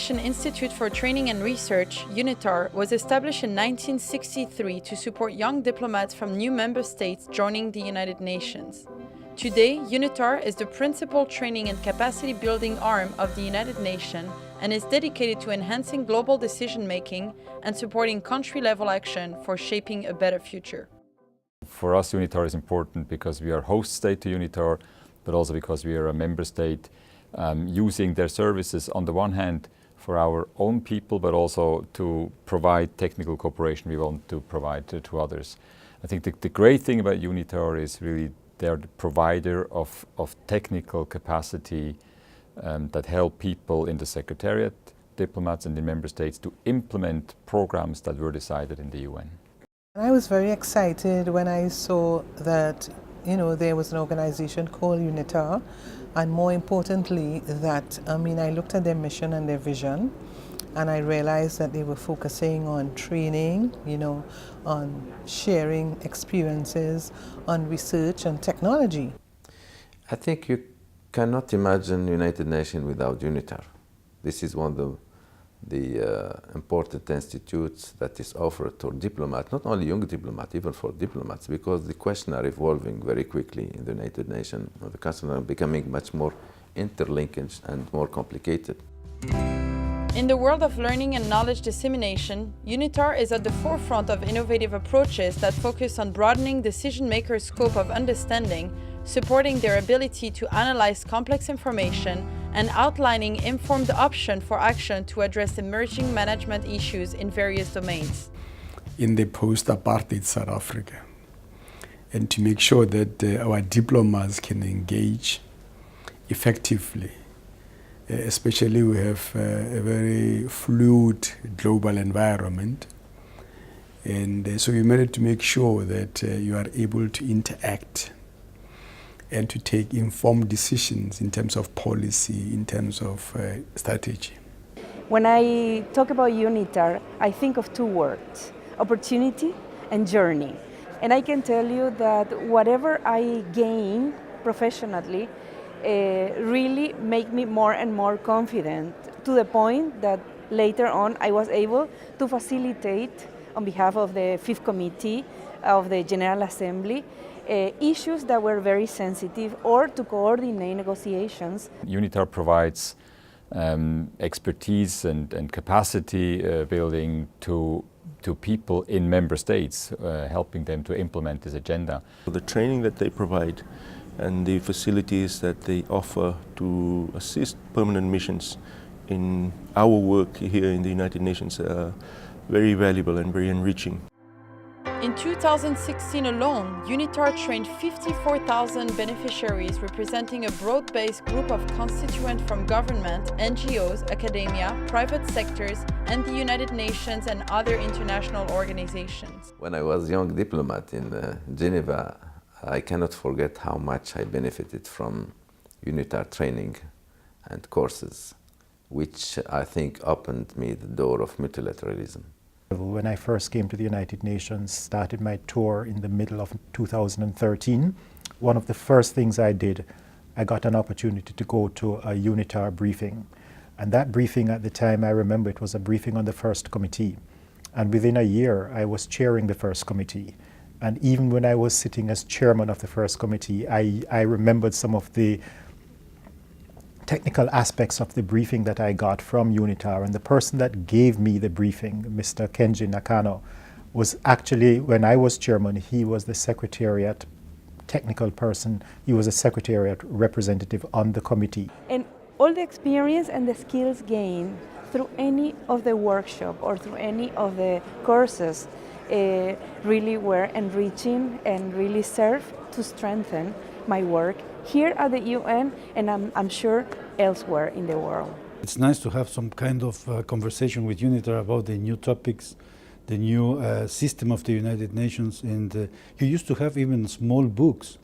Nation Institute for Training and Research, UNITAR, was established in 1963 to support young diplomats from new member states joining the United Nations. Today, UNITAR is the principal training and capacity building arm of the United Nations and is dedicated to enhancing global decision-making and supporting country-level action for shaping a better future. For us, UNITAR is important because we are host state to UNITAR, but also because we are a member state using their services on the one hand for our own people, but also to provide technical cooperation we want to provide to others. I think the great thing about UNITAR is really they're the provider of technical capacity that help people in the Secretariat, diplomats and in member states to implement programs that were decided in the UN. I was very excited when I saw that there was an organization called UNITAR, and more importantly that, I looked at their mission and their vision, and I realized that they were focusing on training, on sharing experiences, on research and technology. I think you cannot imagine United Nations without UNITAR. This is one of the important institutes that is offered to diplomats, not only young diplomats, even for diplomats, because the questions are evolving very quickly in the United Nations. The questions are becoming much more interlinked and more complicated. In the world of learning and knowledge dissemination, UNITAR is at the forefront of innovative approaches that focus on broadening decision-makers' scope of understanding, supporting their ability to analyze complex information, and outlining informed options for action to address emerging management issues in various domains. In the post-apartheid South Africa, and to make sure that our diplomats can engage effectively, especially we have a very fluid global environment, and so we managed to make sure that you are able to interact and to take informed decisions in terms of policy, in terms of strategy. When I talk about UNITAR, I think of two words: opportunity and journey. And I can tell you that whatever I gain professionally really make me more and more confident, to the point that later on I was able to facilitate, on behalf of the Fifth Committee of the General Assembly, issues that were very sensitive, or to coordinate negotiations. UNITAR provides expertise and capacity building to people in member states, helping them to implement this agenda. The training that they provide and the facilities that they offer to assist permanent missions in our work here in the United Nations are very valuable and very enriching. In 2016 alone, UNITAR trained 54,000 beneficiaries, representing a broad-based group of constituents from government, NGOs, academia, private sectors, and the United Nations and other international organizations. When I was a young diplomat in Geneva, I cannot forget how much I benefited from UNITAR training and courses, which I think opened me the door of multilateralism. When I first came to the United Nations, started my tour in the middle of 2013, one of the first things I did, I got an opportunity to go to a UNITAR briefing. And that briefing at the time, I remember it was a briefing on the first committee. And within a year, I was chairing the first committee. And even when I was sitting as chairman of the first committee, I remembered some of the technical aspects of the briefing that I got from UNITAR, and the person that gave me the briefing, Mr. Kenji Nakano, was actually, when I was chairman, he was the secretariat technical person, he was a secretariat representative on the committee. And all the experience and the skills gained through any of the workshop or through any of the courses really were enriching and really served to strengthen my work here at the UN, and I'm sure elsewhere in the world. It's nice to have some kind of conversation with UNITAR about the new topics, the new system of the United Nations, and you used to have even small books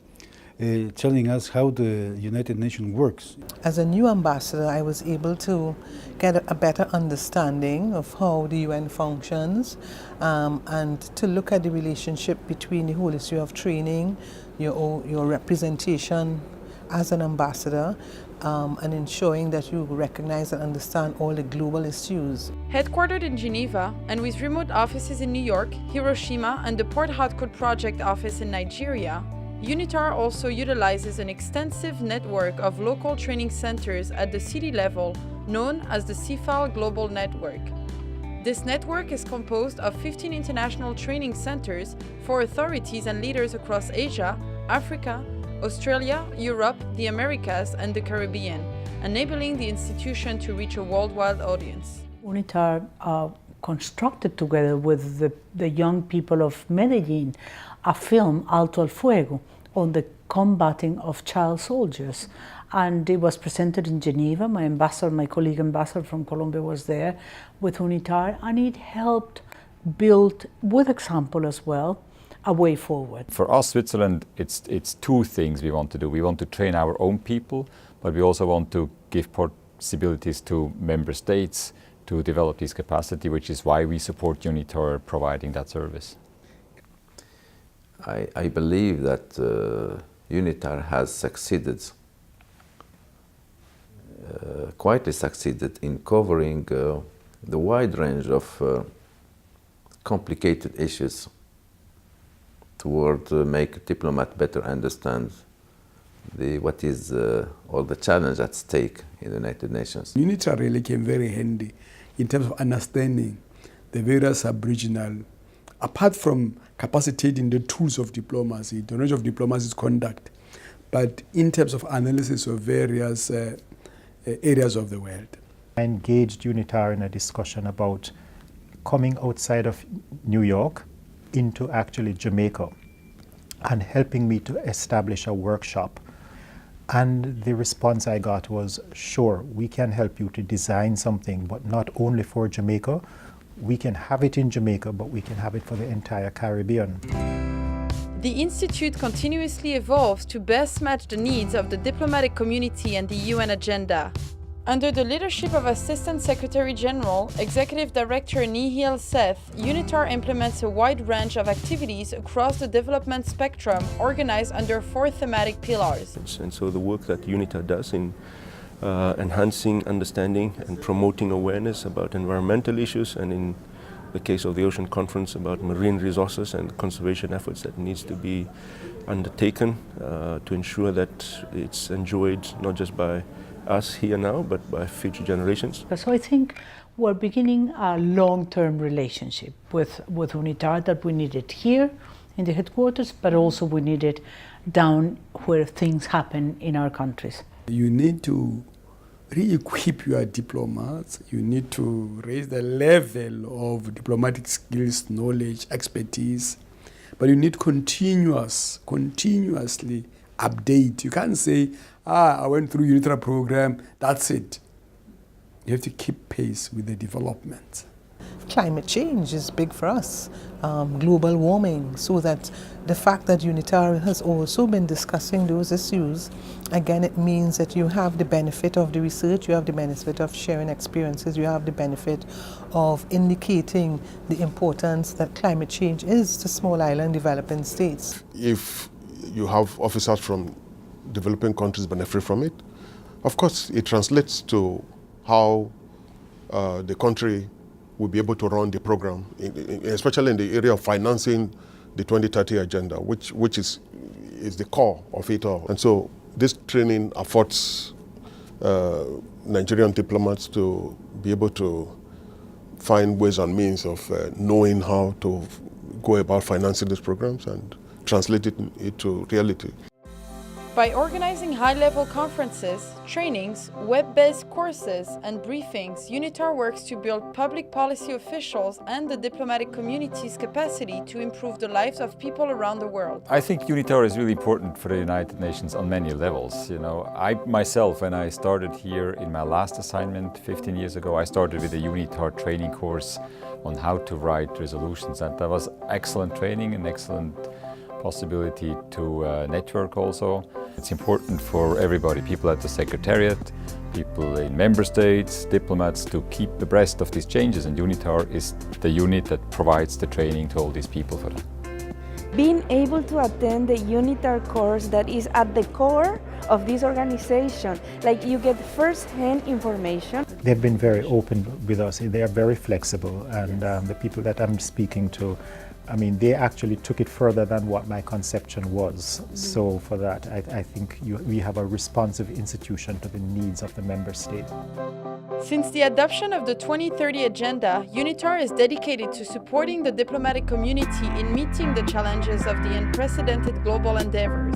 telling us how the United Nations works. As a new ambassador, I was able to get a better understanding of how the UN functions, and to look at the relationship between the whole issue of training, your representation as an ambassador, and ensuring that you recognize and understand all the global issues. Headquartered in Geneva and with remote offices in New York, Hiroshima, and the Port Harcourt Project office in Nigeria, UNITAR also utilizes an extensive network of local training centers at the city level known as the CIFAL Global Network. This network is composed of 15 international training centers for authorities and leaders across Asia, Africa, Australia, Europe, the Americas, and the Caribbean, enabling the institution to reach a worldwide audience. UNITAR constructed together with the young people of Medellin a film, Alto al Fuego, on the combating of child soldiers. And it was presented in Geneva. My ambassador, my colleague ambassador from Colombia was there with UNITAR, and it helped build, with example as well, a way forward. For us, Switzerland, it's two things we want to do. We want to train our own people, but we also want to give possibilities to member states to develop this capacity, which is why we support UNITAR providing that service. I believe that UNITAR has succeeded, quietly succeeded in covering the wide range of complicated issues toward make diplomat better understand what is all the challenge at stake in the United Nations. UNITAR really came very handy in terms of understanding the various sub-regional, apart from capacitating the tools of diplomacy, the range of diplomacy's conduct, but in terms of analysis of various areas of the world. I engaged UNITAR in a discussion about coming outside of New York into actually Jamaica and helping me to establish a workshop. And the response I got was, sure, we can help you to design something, but not only for Jamaica. We can have it in Jamaica, but we can have it for the entire Caribbean. The Institute continuously evolves to best match the needs of the diplomatic community and the UN agenda. Under the leadership of Assistant Secretary General, Executive Director Nihil Seth, UNITAR implements a wide range of activities across the development spectrum organized under 4 thematic pillars. And so the work that UNITAR does in enhancing understanding and promoting awareness about environmental issues, and in the case of the Ocean Conference about marine resources and conservation efforts that needs to be undertaken to ensure that it's enjoyed not just by us here now, but by future generations. So I think we're beginning a long-term relationship with UNITAR that we need it here in the headquarters, but also we need it down where things happen in our countries. You need to re-equip your diplomats. You need to raise the level of diplomatic skills, knowledge, expertise, but you need continuously update. You can't say, I went through UNITAR program, that's it. You have to keep pace with the development. Climate change is big for us, global warming, so that the fact that UNITAR has also been discussing those issues, again, it means that you have the benefit of the research, you have the benefit of sharing experiences, you have the benefit of indicating the importance that climate change is to small island developing states. If you have officers from developing countries benefit from it, of course it translates to how the country will be able to run the program, especially in the area of financing the 2030 agenda, which is the core of it all. And so this training affords Nigerian diplomats to be able to find ways and means of knowing how to go about financing these programs and translate it into reality. By organizing high-level conferences, trainings, web-based courses, and briefings, UNITAR works to build public policy officials and the diplomatic community's capacity to improve the lives of people around the world. I think UNITAR is really important for the United Nations on many levels. You know, I myself, when I started here in my last assignment 15 years ago, I started with a UNITAR training course on how to write resolutions, and that was excellent training and excellent possibility to network also. It's important for everybody, people at the Secretariat, people in member states, diplomats, to keep abreast of these changes, and UNITAR is the unit that provides the training to all these people for that. Being able to attend the UNITAR course that is at the core of this organization. Like, you get first-hand information. They've been very open with us. They are very flexible, and the people that I'm speaking to, I mean, they actually took it further than what my conception was. So for that, I think we have a responsive institution to the needs of the member state. Since the adoption of the 2030 Agenda, UNITAR is dedicated to supporting the diplomatic community in meeting the challenges of the unprecedented global endeavors.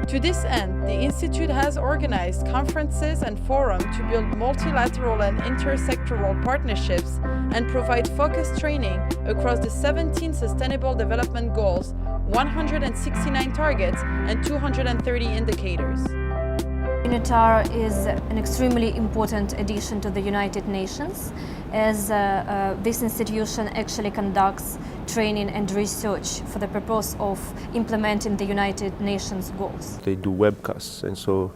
To this end, the Institute has organized conferences and forums to build multilateral and intersectoral partnerships and provide focused training across the 17 Sustainable Development Goals, 169 targets, and 230 indicators. UNITAR is an extremely important addition to the United Nations, as this institution actually conducts training and research for the purpose of implementing the United Nations goals. They do webcasts, and so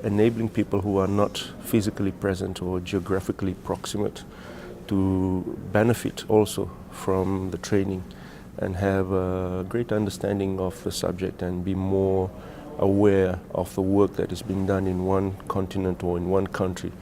enabling people who are not physically present or geographically proximate to benefit also from the training and have a great understanding of the subject and be more aware of the work that is being done in one continent or in one country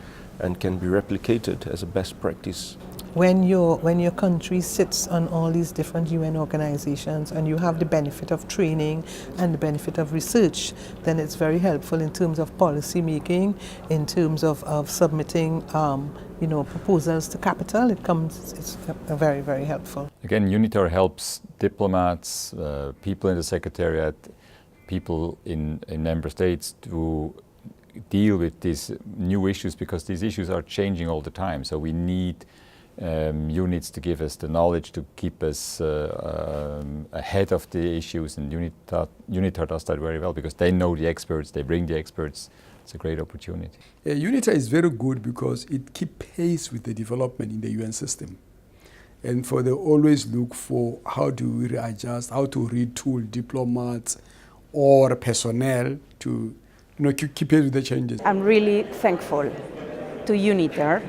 and can be replicated as a best practice. When your country sits on all these different UN organizations and you have the benefit of training and the benefit of research, then it's very helpful in terms of policy making, in terms of submitting proposals to capital. It's very, very helpful. Again, UNITAR helps diplomats, people in the Secretariat, people in member states to deal with these new issues, because these issues are changing all the time. So we need units to give us the knowledge to keep us ahead of the issues, and UNITAR does that very well because they know the experts, they bring the experts. It's a great opportunity. UNITAR is very good because it keeps pace with the development in the UN system. And for they always look for how do we readjust, how to retool diplomats or personnel to keep pace with the changes. I'm really thankful to UNITAR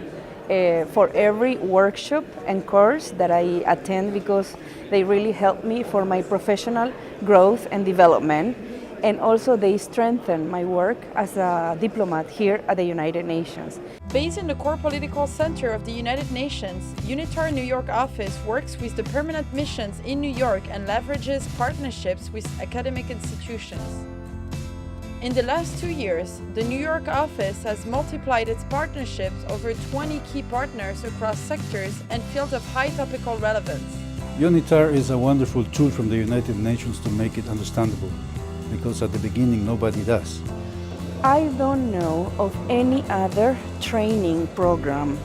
for every workshop and course that I attend, because they really help me for my professional growth and development, and also they strengthen my work as a diplomat here at the United Nations. Based in the core political center of the United Nations, UNITAR New York office works with the permanent missions in New York and leverages partnerships with academic institutions. In the last 2 years, the New York office has multiplied its partnerships over 20 key partners across sectors and fields of high topical relevance. UNITAR is a wonderful tool from the United Nations to make it understandable, because at the beginning nobody does. I don't know of any other training program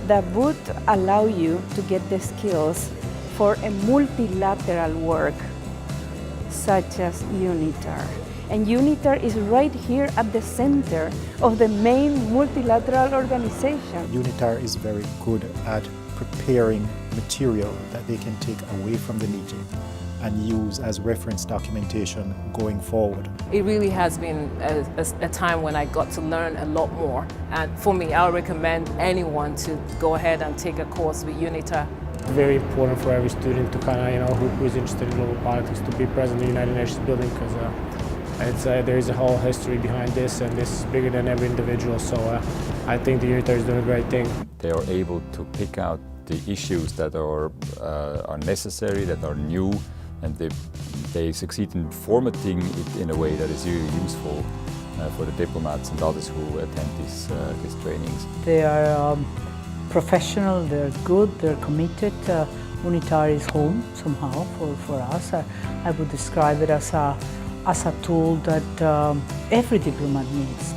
that would allow you to get the skills for a multilateral work such as UNITAR. And UNITAR is right here at the center of the main multilateral organization. UNITAR is very good at preparing material that they can take away from the meeting and use as reference documentation going forward. It really has been a time when I got to learn a lot more. And for me, I would recommend anyone to go ahead and take a course with UNITAR. Very important for every student to who is interested in global politics to be present in the United Nations building, because there is a whole history behind this, and this is bigger than every individual. So I think the UNITAR is doing a great thing. They are able to pick out the issues that are necessary, that are new, and they succeed in formatting it in a way that is really useful for the diplomats and others who attend these trainings. They are professional, they're good, they're committed. UNITAR is home somehow for us. I would describe it as a tool that every diplomat needs.